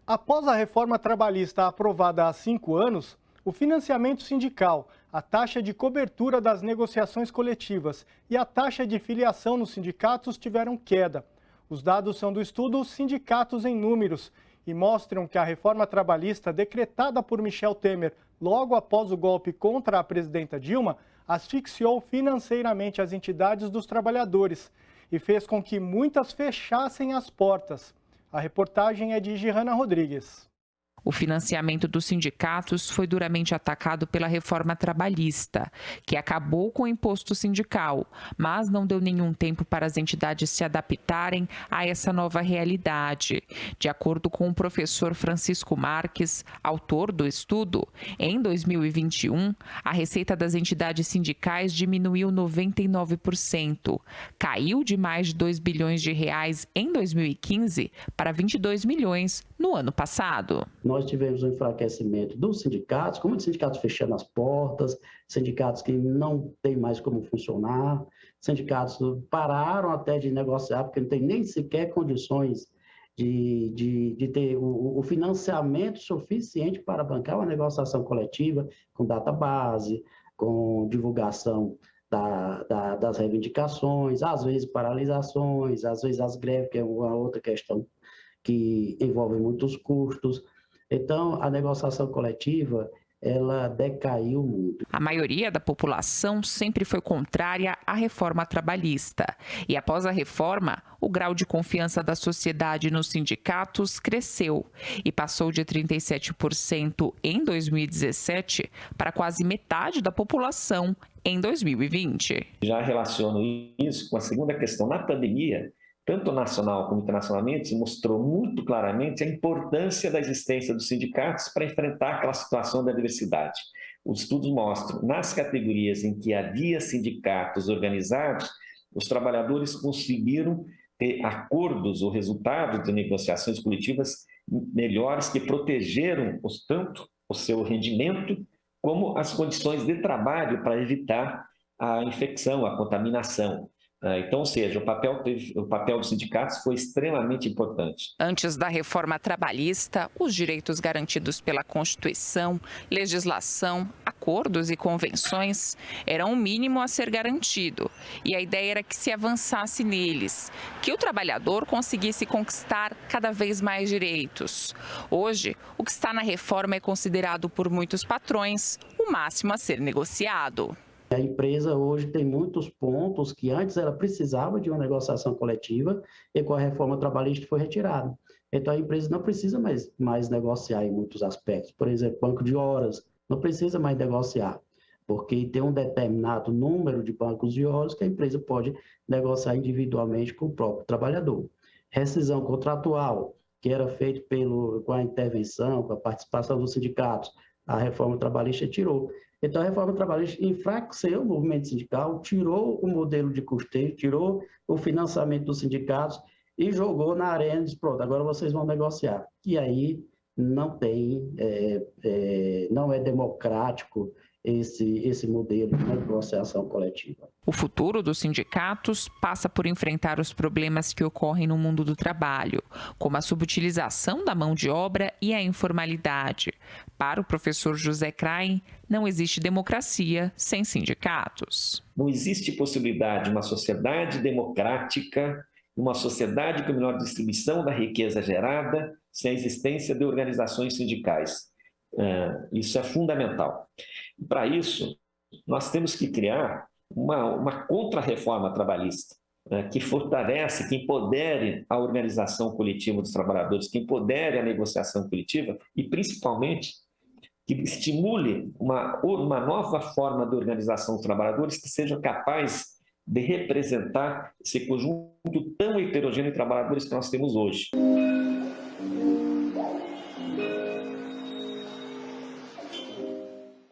Após a reforma trabalhista aprovada há 5 anos, o financiamento sindical, a taxa de cobertura das negociações coletivas e a taxa de filiação nos sindicatos tiveram queda. Os dados são do estudo Sindicatos em Números e mostram que a reforma trabalhista decretada por Michel Temer logo após o golpe contra a presidenta Dilma asfixiou financeiramente as entidades dos trabalhadores e fez com que muitas fechassem as portas. A reportagem é de Gihanna Rodrigues. O financiamento dos sindicatos foi duramente atacado pela reforma trabalhista, que acabou com o imposto sindical, mas não deu nenhum tempo para as entidades se adaptarem a essa nova realidade. De acordo com o professor Francisco Marques, autor do estudo, em 2021, a receita das entidades sindicais diminuiu 99%, caiu de mais de 2 bilhões de reais em 2015 para 22 milhões no ano passado. Nós tivemos um enfraquecimento dos sindicatos, com muitos sindicatos fechando as portas, sindicatos que não têm mais como funcionar, sindicatos pararam até de negociar, porque não tem nem sequer condições de ter o financiamento suficiente para bancar uma negociação coletiva, com database, com divulgação das reivindicações, às vezes paralisações, às vezes as greves, que é uma outra questão que envolve muitos custos. Então, a negociação coletiva, ela decaiu muito. A maioria da população sempre foi contrária à reforma trabalhista. E após a reforma, o grau de confiança da sociedade nos sindicatos cresceu e passou de 37% em 2017 para quase metade da população em 2020. Já relaciono isso com a segunda questão. Na pandemia, tanto nacional como internacionalmente, se mostrou muito claramente a importância da existência dos sindicatos para enfrentar aquela situação da adversidade. Os estudos mostram, nas categorias em que havia sindicatos organizados, os trabalhadores conseguiram ter acordos ou resultados de negociações coletivas melhores que protegeram tanto o seu rendimento como as condições de trabalho para evitar a infecção, a contaminação. Então, ou seja, o papel dos sindicatos foi extremamente importante. Antes da reforma trabalhista, os direitos garantidos pela Constituição, legislação, acordos e convenções eram o mínimo a ser garantido. E a ideia era que se avançasse neles, que o trabalhador conseguisse conquistar cada vez mais direitos. Hoje, o que está na reforma é considerado por muitos patrões o máximo a ser negociado. A empresa hoje tem muitos pontos que antes ela precisava de uma negociação coletiva e com a reforma trabalhista foi retirada. Então a empresa não precisa mais negociar em muitos aspectos. Por exemplo, banco de horas, não precisa mais negociar, porque tem um determinado número de bancos de horas que a empresa pode negociar individualmente com o próprio trabalhador. Rescisão contratual, que era feito com a intervenção, com a participação dos sindicatos, a reforma trabalhista tirou. Então, a reforma trabalhista enfraqueceu o movimento sindical, tirou o modelo de custeio, tirou o financiamento dos sindicatos e jogou na arena e disse, pronto, agora vocês vão negociar. E aí não é democrático esse modelo de negociação coletiva. O futuro dos sindicatos passa por enfrentar os problemas que ocorrem no mundo do trabalho, como a subutilização da mão de obra e a informalidade. Para o professor José Krain, não existe democracia sem sindicatos. Não existe possibilidade de uma sociedade democrática, uma sociedade com melhor distribuição da riqueza gerada, sem a existência de organizações sindicais. Isso é fundamental. Para isso, nós temos que criar uma contra-reforma trabalhista, que fortalece, que empodere a organização coletiva dos trabalhadores, que empodere a negociação coletiva e, principalmente, que estimule uma nova forma de organização dos trabalhadores que seja capaz de representar esse conjunto tão heterogêneo de trabalhadores que nós temos hoje.